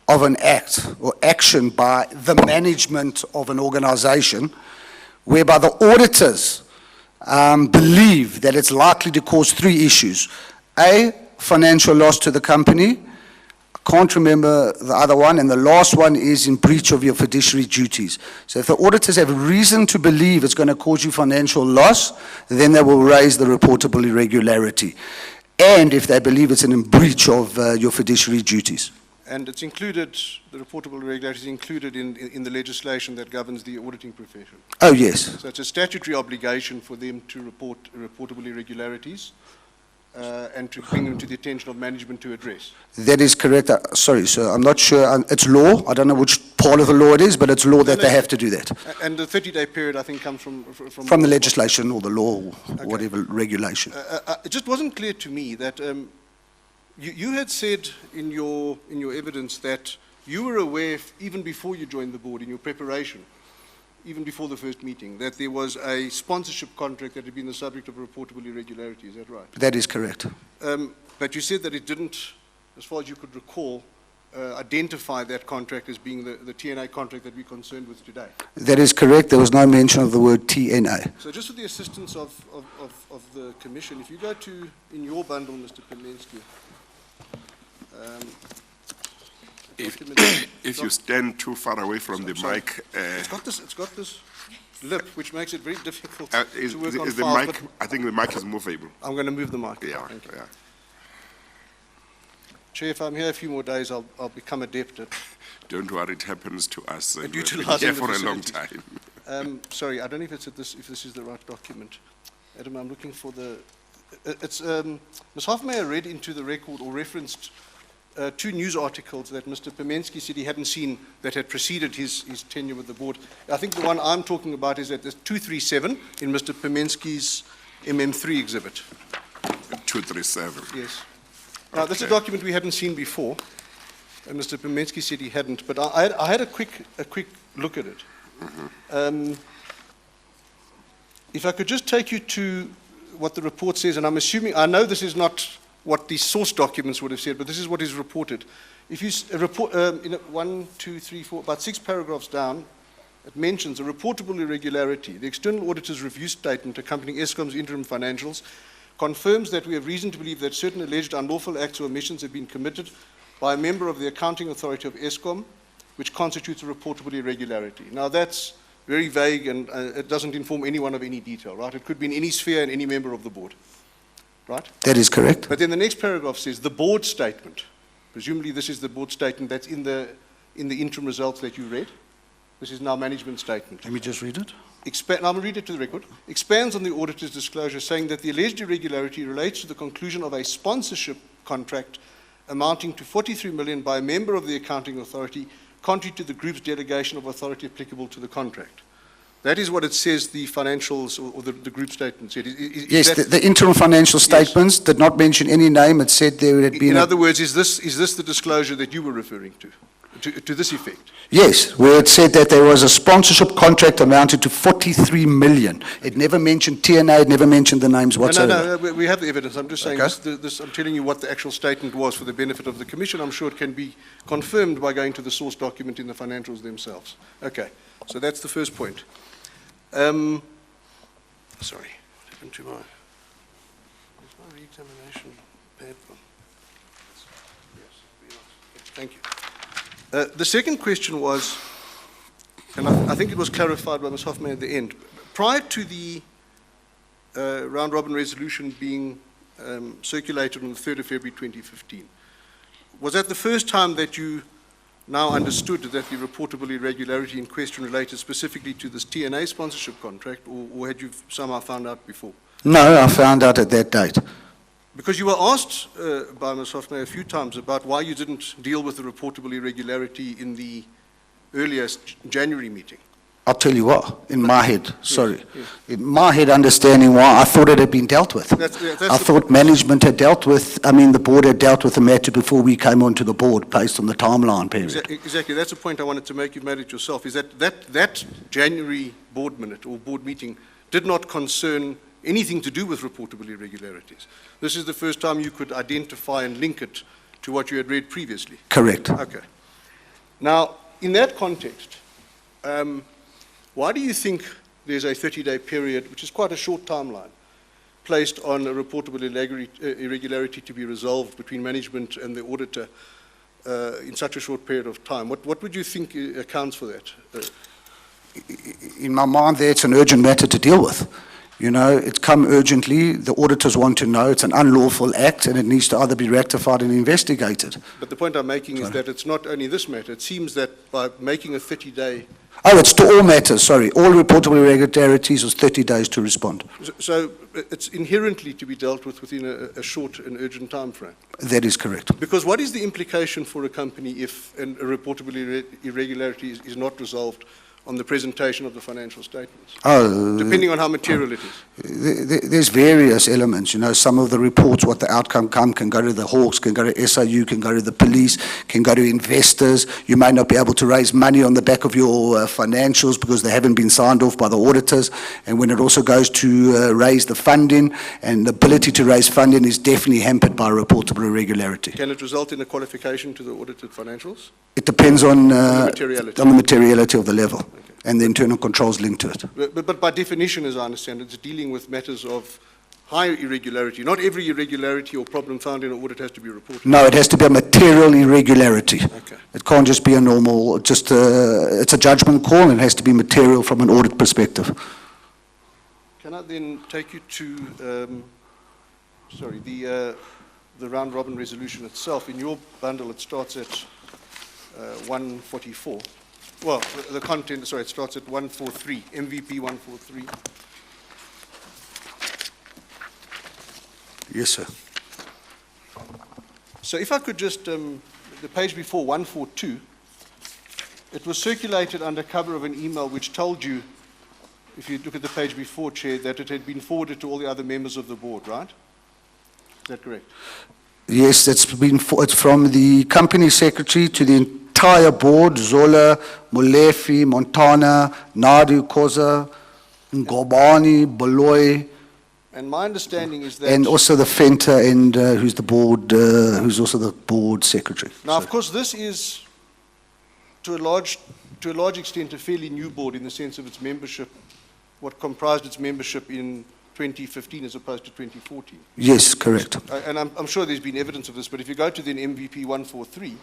of an act or action by the management of an organization whereby the auditors believe that it's likely to cause three issues. A, financial loss to the company. I can't remember the other one, and the last one is in breach of your fiduciary duties. So if the auditors have reason to believe it's going to cause you financial loss, then they will raise the reportable irregularity. And if they believe it's in breach of your fiduciary duties. And it's included, the reportable irregularity is included in the legislation that governs the auditing profession. Oh, yes. So it's a statutory obligation for them to report reportable irregularities and to bring them to the attention of management to address. That is correct. Sorry, sir, I'm not sure. It's law. I don't know which part of the law it is, but it's law that they have to do that. And the 30-day period, I think, comes from the legislation or the law, or whatever regulation. It just wasn't clear to me that you had said in your evidence that you were aware, even before you joined the board, in your preparation, even before the first meeting, that there was a sponsorship contract that had been the subject of a reportable irregularity. Is that right? That is correct. But you said that it didn't, as far as you could recall, identify that contract as being the TNA contract that we're concerned with today. That is correct. There was no mention of the word TNA. So just with the assistance of the Commission, if you go to, in your bundle, Mr. Pomensky, If you stand too far away from the mic, it's got this lip, which makes it very difficult to work on is the files, mic? I think the mic is movable. I'm going to move the mic. Yeah, Thank you. yeah. Chair, if I'm here a few more days, I'll become adept at. Don't worry, it happens to us. At We've been utilizing here the for a long facilities. time. Sorry, I don't know if this is the right document. Adam, I'm looking for the. It's Ms. Hoffmeyer read into the record or referenced two news articles that Mr. Pomensky said he hadn't seen that had preceded his tenure with the board. I think the one I'm talking about is that there's 237 in Mr. Pomensky's MM3 exhibit. 237. Yes. Now, this is a document we hadn't seen before, and Mr. Pomensky said he hadn't, but I had a quick look at it. Mm-hmm. If I could just take you to what the report says, and I'm assuming, I know this is not what the source documents would have said, but this is what is reported. If you report, in 1, 2, 3, 4, about 6 paragraphs down, it mentions a reportable irregularity. The external auditor's review statement accompanying Eskom's interim financials confirms that we have reason to believe that certain alleged unlawful acts or omissions have been committed by a member of the accounting authority of Eskom which constitutes a reportable irregularity. Now, that's very vague, and it doesn't inform anyone of any detail, right? It could be in any sphere and any member of the board, right? That is correct. But then the next paragraph says, the board statement. Presumably, this is the board statement that's in the interim results that you read. This is now management statement. Let me just read it. Now, I'm going to read it to the record. Expands on the auditor's disclosure, saying that the alleged irregularity relates to the conclusion of a sponsorship contract amounting to 43 million by a member of the accounting authority, contrary to the group's delegation of authority applicable to the contract. That is what it says the financials or the group statement said. Yes, the interim financial statements did not mention any name. It said there had been... In other words, is this the disclosure that you were referring to this effect? Yes, where it said that there was a sponsorship contract amounted to 43 million. It never mentioned TNA, it never mentioned the names whatsoever. No, we have the evidence. I'm just saying Okay. I'm telling you what the actual statement was for the benefit of the Commission. I'm sure it can be confirmed by going to the source document in the financials themselves. Okay, so that's the first point. Sorry, what happened to my re-examination pad? Yes, thank you. The second question was, and I think it was clarified by Ms. Hoffman at the end, prior to the round-robin resolution being circulated on the 3rd of February 2015, was that the first time that you now understood that the reportable irregularity in question related specifically to this TNA sponsorship contract, or had you somehow found out before? No, I found out at that date. Because you were asked by Ms. Hoffman a few times about why you didn't deal with the reportable irregularity in the earliest January meeting. I'll tell you what, in my head, sorry. In my head, understanding why, I thought it had been dealt with. I thought management had dealt with, the board had dealt with the matter before we came onto the board based on the timeline period. Exactly, that's the point I wanted to make. You've made it yourself, is that January board minute or board meeting did not concern anything to do with reportable irregularities. This is the first time you could identify and link it to what you had read previously. Correct. Okay. Now, in that context, why do you think there's a 30-day period, which is quite a short timeline, placed on a reportable irregularity to be resolved between management and the auditor in such a short period of time? What would you think accounts for that? In my mind there, it's an urgent matter to deal with. You know, it's come urgently, the auditors want to know, it's an unlawful act and it needs to either be rectified and investigated. But the point I'm making is that it's not only this matter. It seems that by making a 30-day... Oh, it's to all matters, sorry. All reportable irregularities is 30 days to respond. So it's inherently to be dealt with within a short and urgent time frame? That is correct. Because what is the implication for a company if a reportable irregularity is not resolved on the presentation of the financial statements? Oh, depending on how material it is. There's various elements, you know, some of the reports, what the outcome can go to the Hawks, can go to SIU, can go to the police, can go to investors. You may not be able to raise money on the back of your financials because they haven't been signed off by the auditors. And when it also goes to raise the funding, and the ability to raise funding is definitely hampered by reportable irregularity. Can it result in a qualification to the audited financials? It depends on the materiality of the level. Okay. And the internal controls linked to it. But by definition, as I understand it, it's dealing with matters of high irregularity. Not every irregularity or problem found in an audit has to be reported. No, it has to be a material irregularity. Okay. It can't just be a normal, it's a judgment call, and it has to be material from an audit perspective. Can I then take you to, the round robin resolution itself? In your bundle, it starts at 144. Well, the content, sorry, it starts at 143, MVP 143. Yes, sir. So if I could just, the page before 142, it was circulated under cover of an email which told you, if you look at the page before, Chair, that it had been forwarded to all the other members of the board, right? Is that correct? Yes, it's from the company secretary to the entire board, Zola, Molefi, Montana, Nadu, Koza, Ngobani, Boloy. And my understanding is that... And also the Fenta, and who's the board, who's also the board secretary. Now, of course, this is, to a large extent, a fairly new board in the sense of its membership, what comprised its membership in 2015 as opposed to 2014. Yes, correct. And I'm sure there's been evidence of this, but if you go to the MVP 143,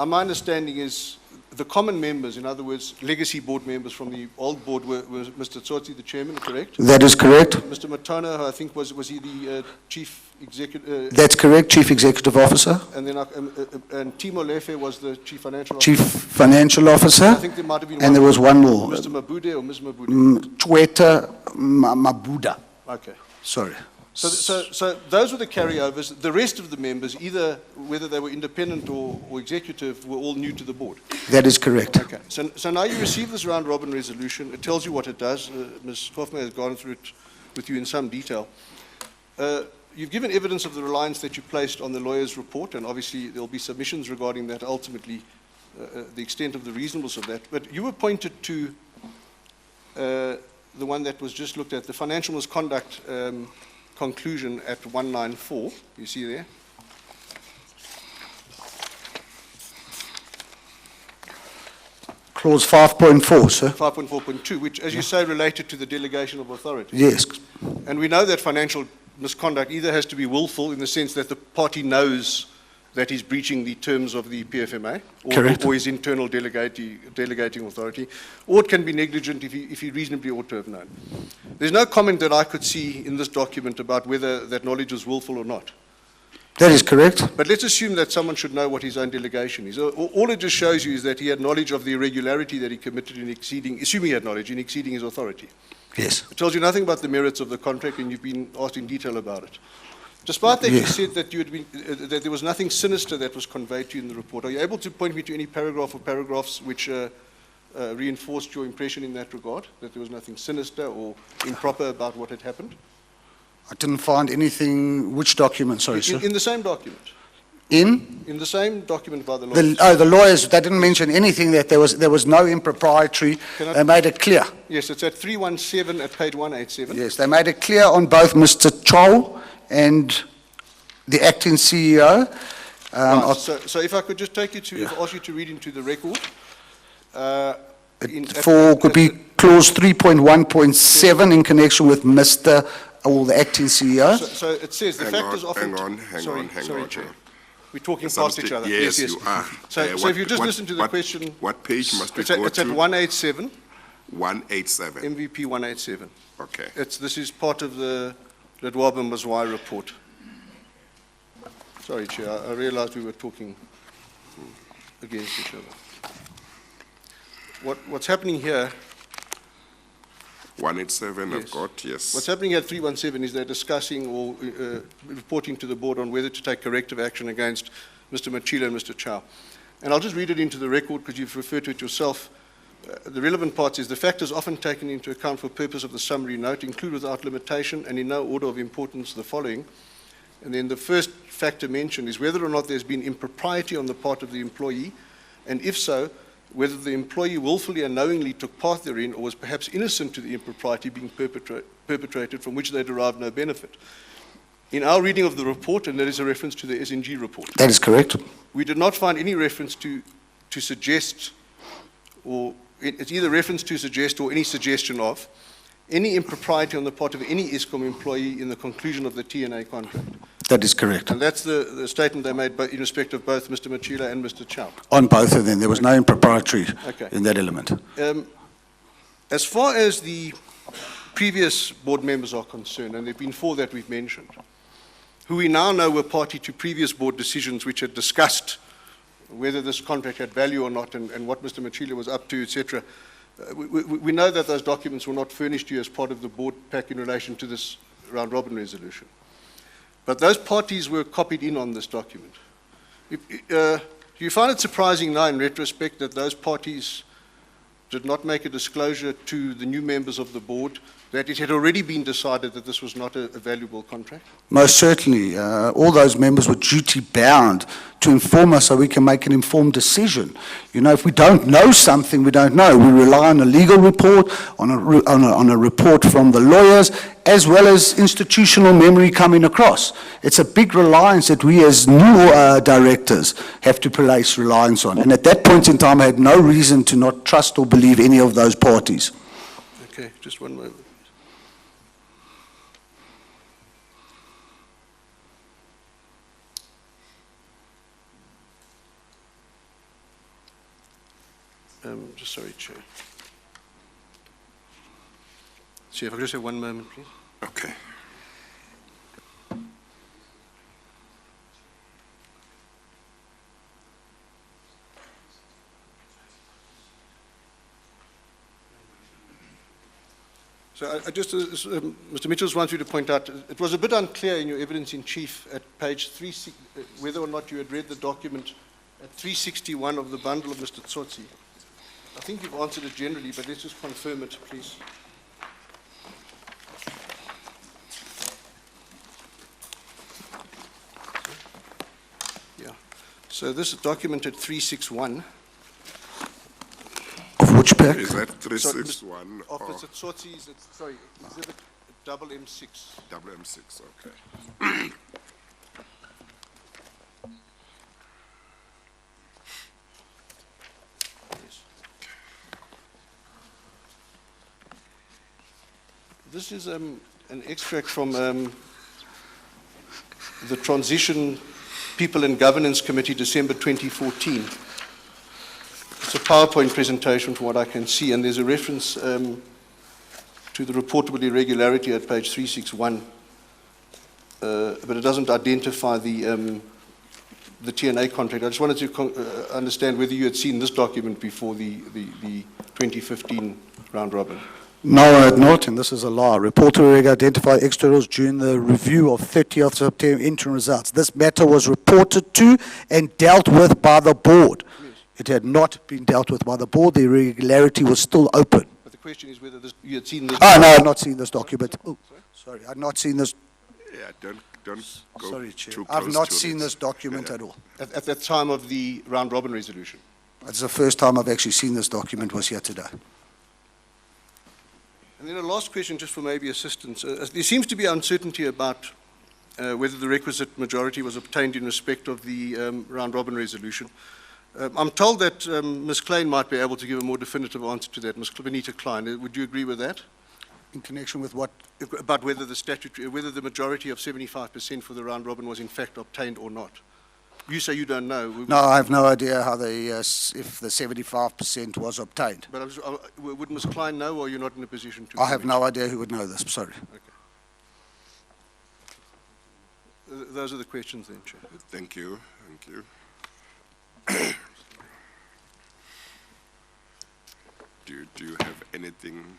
my understanding is the common members, in other words, legacy board members from the old board were Mr. Tsotsi, the chairman, correct? That is correct. Mr. Matona, I think, was he the chief executive? That's correct, Chief Executive Officer. And then and Timo Lefe was the chief financial Chief officer. Financial Officer. I think there might have been And there was one more. Mr. Mabude or Ms. Mabude? Chweta Mabuda. Okay. Sorry. So those were the carryovers. The rest of the members, either whether they were independent or executive, were all new to the board. That is correct. Okay. So now you receive this round robin resolution. It tells you what it does. Ms. Kaufman has gone through it with you in some detail. You've given evidence of the reliance that you placed on the lawyer's report, and obviously there'll be submissions regarding that ultimately, the extent of the reasonableness of that. But you were pointed to the one that was just looked at, the financial misconduct conclusion at 194, you see there? Clause 5.4, sir. 5.4.2, which, as you say, related to the delegation of authority. Yes. And we know that financial misconduct either has to be willful in the sense that the party knows that he's breaching the terms of the PFMA Correct. or his internal delegating authority, or it can be negligent if he reasonably ought to have known. There's no comment that I could see in this document about whether that knowledge was willful or not. That is correct. But let's assume that someone should know what his own delegation is. All it just shows you is that he had knowledge of the irregularity that he committed in exceeding, assuming he had knowledge, in exceeding his authority. Yes. It tells you nothing about the merits of the contract, and you've been asked in detail about it. Despite that, you Yes. said that, that there was nothing sinister that was conveyed to you in the report. Are you able to point me to any paragraph or paragraphs which reinforced your impression in that regard, that there was nothing sinister or improper about what had happened? I didn't find anything. Which document? Sorry, sir. In the same document. In? In the same document by the lawyers. The lawyers, they didn't mention anything that there was no impropriety. Can I- They made it clear. Yes, it's at 317 at page 187. Yes, they made it clear on both Mr. Chol and the acting CEO. Right, so if I could just take you to, ask you to read into the record. Could be clause 3.1.7 in connection with Mr. or the acting CEO. So it says the factors often... Hang on. Chair. We're talking past each other. Yes, you are. So if you just listen to the question... What page must we It's go at to? 187, 187. MVP 187. Okay. This is part of the Ledwaba Mazwai report. Sorry, Chair, I realized we were talking against each other. What's happening here... 187 Yes. I've got, yes. What's happening at 317 is they're discussing or reporting to the board on whether to take corrective action against Mr. Machila and Mr. Chow. And I'll just read it into the record because you've referred to it yourself. The relevant part is the factors often taken into account for purpose of the summary note include without limitation and in no order of importance the following. And then the first factor mentioned is whether or not there's been impropriety on the part of the employee, and if so, whether the employee willfully and knowingly took part therein or was perhaps innocent to the impropriety being perpetrated from which they derived no benefit. In our reading of the report, and there is a reference to the SNG report, That is correct. we did not find any reference to suggest, or it's either reference to suggest or any suggestion of, any impropriety on the part of any ISCOM employee in the conclusion of the TNA contract. That is correct. And that's the statement they made in respect of both Mr. Machila and Mr. Chow. On both of them, there was no impropriety Okay. in that element. As far as the previous board members are concerned, and there have been 4 that we've mentioned, who we now know were party to previous board decisions which had discussed whether this contract had value or not and what Mr. Machila was up to, etc. We know that those documents were not furnished to you as part of the board pack in relation to this round robin resolution. But those parties were copied in on this document. Do you find it surprising now in retrospect that those parties did not make a disclosure to the new members of the board that it had already been decided that this was not a valuable contract? Most certainly, all those members were duty bound to inform us so we can make an informed decision. You know, if we don't know something, we don't know. We rely on a legal report, on a report from the lawyers, as well as institutional memory coming across. It's a big reliance that we as new directors have to place reliance on. And at that point in time, I had no reason to not trust or believe any of those parties. Okay, just one moment. Just sorry, Chair. Chair, if I could just have one moment, please. Okay. So I just, Mr. Mitchell wants you to point out, it was a bit unclear in your evidence in chief at page 3, whether or not you had read the document at 361 of the bundle of Mr. Tsotsi. I think you've answered it generally, but let's just confirm it, please. Yeah. So this document at 361. Of which pack? Is that 361 Of or Mr. Tsotsi's, sorry, exhibit double M6. double M6? Okay. Yes. This is an extract from the Transition People and Governance Committee, December 2014. It's a PowerPoint presentation from what I can see, and there's a reference to the reportable irregularity at page 361, but it doesn't identify the TNA contract. I just wanted to understand whether you had seen this document before the 2015 round robin. No, I had not, and this is a lie. Reporter identified externals during the review of 30th September interim results. This matter was reported to and dealt with by the board. Yes. It had not been dealt with by the board. The irregularity was still open. But the question is whether you had seen this. Oh, no, I had not seen this document. Oh, sorry, I had not seen this. Yeah, don't go Sorry, Chair. too I've close not to seen it. this document at all. At the time of the round robin resolution. It's the first time I've actually seen this document was here today. And then a last question, just for maybe assistance. There seems to be uncertainty about whether the requisite majority was obtained in respect of the round robin resolution. I'm told that Ms. Klein might be able to give a more definitive answer to that. Ms. Benita Klein, would you agree with that? In connection with what? About whether the majority of 75% for the round robin was in fact obtained or not. You say you don't know. No, I have no idea how if the 75% was obtained. But would Ms. Klein know, or are you not in a position to? I have no idea who would know this, sorry. Okay. Those are the questions then, Chair. Thank you. Thank you. Do you have anything?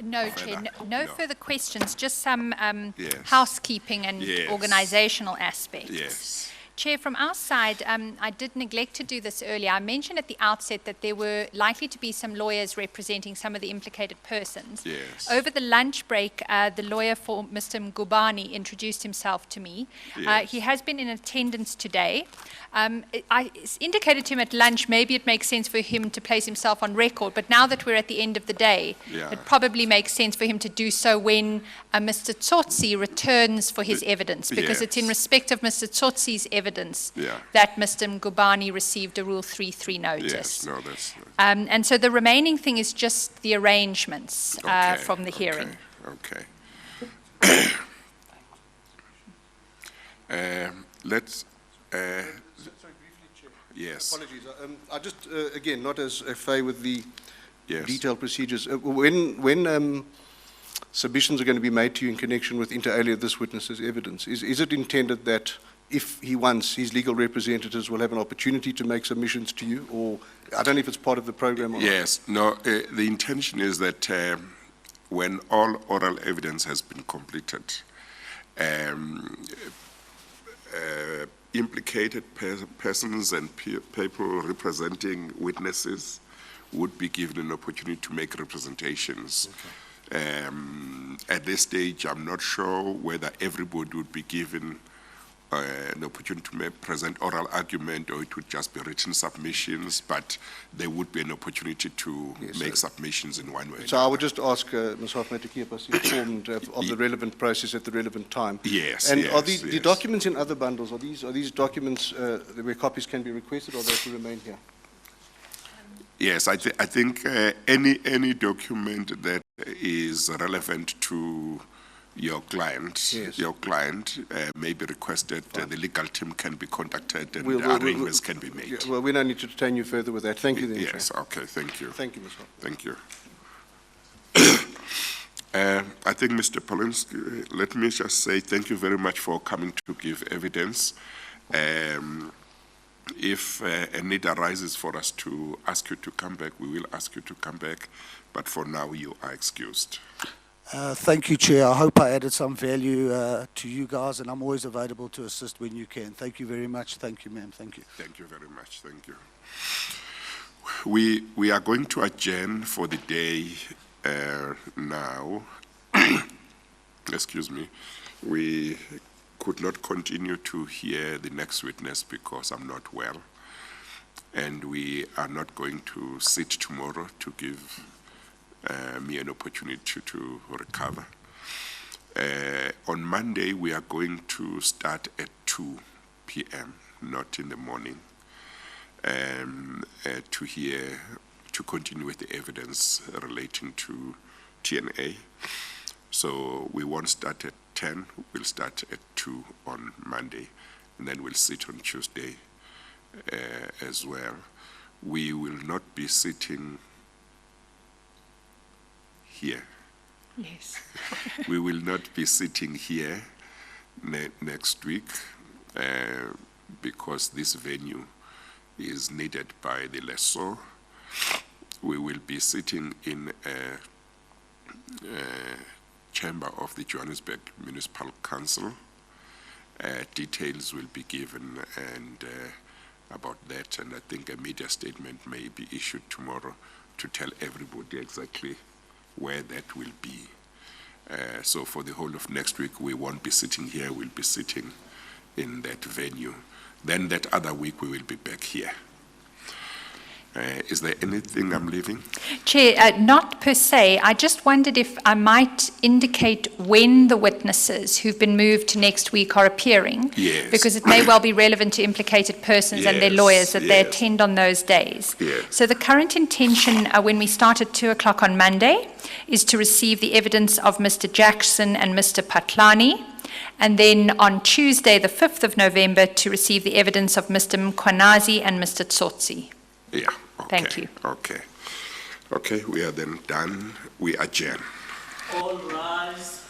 No, Chair, no further questions, just some Yes. housekeeping and Yes. organizational aspects. Yes. Chair, from our side, I did neglect to do this earlier. I mentioned at the outset that there were likely to be some lawyers representing some of the implicated persons. Yes. Over the lunch break, the lawyer for Mr. Ngubani introduced himself to me. Yes. He has been in attendance today. I indicated to him at lunch maybe it makes sense for him to place himself on record, but now that we're at the end of the day, Yeah. it probably makes sense for him to do so when Mr. Tsotsi returns for his evidence, because it's in Yes. respect of Mr. Tsotsi's evidence Yeah. that Mr. Ngubani received a Rule 3.3 notice. Yes. No, that's. And so the remaining thing is just the arrangements Okay, from the hearing. Okay. Let's. Sorry, briefly, Chair. Yes. Apologies. I just, again, not as FA with the Yes. detailed procedures. When submissions are going to be made to you in connection with inter alia this witness's evidence, is it intended that if he wants, his legal representatives will have an opportunity to make submissions to you, or I don't know if it's part of the program or Yes. No. The intention is that when all oral evidence has been completed, implicated persons and people representing witnesses would be given an opportunity to make representations. Okay. At this stage, I'm not sure whether everybody would be given an opportunity to present oral argument, or it would just be written submissions, but there would be an opportunity to make submissions in one way. So I would just ask Ms. Hoffman to keep us informed of the relevant process at the relevant time. Yes. And yes, are the yes. documents in other bundles, are these documents where copies can be requested, or they have to remain here? Yes, I think any document that is relevant to your client, Yes. maybe requested, the legal team can be contacted and We'll- arrangements can be made. Yeah, well, we don't need to detain you further with that. Thank you then, Chair. Yes, okay, thank you. Thank you, Ms. Hall. Thank you. I think, Mr. Polinsky, let me just say thank you very much for coming to give evidence. If a need arises for us to ask you to come back, we will ask you to come back, but for now you are excused. Thank you, Chair. I hope I added some value to you guys, and I'm always available to assist when you can. Thank you very much. Thank you, ma'am. Thank you. Thank you very much. Thank you. We are going to adjourn for the day now. Excuse me. We could not continue to hear the next witness because I'm not well. And we are not going to sit tomorrow to give me an opportunity to recover. On Monday, we are going to start at 2 p.m., not in the morning, to continue with the evidence relating to TNA. So we won't start at 10, we'll start at 2 on Monday, and then we'll sit on Tuesday as well. We will not be sitting here. Yes. We will not be sitting here next week because this venue is needed by the lessor. We will be sitting in a chamber of the Johannesburg Municipal Council. Details will be given and about that, and I think a media statement may be issued tomorrow to tell everybody exactly where that will be. So for the whole of next week, we won't be sitting here, we'll be sitting in that venue. Then that other week, we will be back here. Is there anything I'm leaving? Chair, not per se. I just wondered if I might indicate when the witnesses who've been moved to next week are appearing. Yes. Because it may well be relevant to implicated persons and their Yes, lawyers that they yes. attend on those days. Yes. So the current intention when we start at 2 o'clock on Monday is to receive the evidence of Mr. Jackson and Mr. Patlani. And then on Tuesday, the 5th of November, to receive the evidence of Mr. Mkwanazi and Mr. Tsotsi. Yeah. Okay. Thank you. Okay. Okay, we are then done. We adjourn. All rise.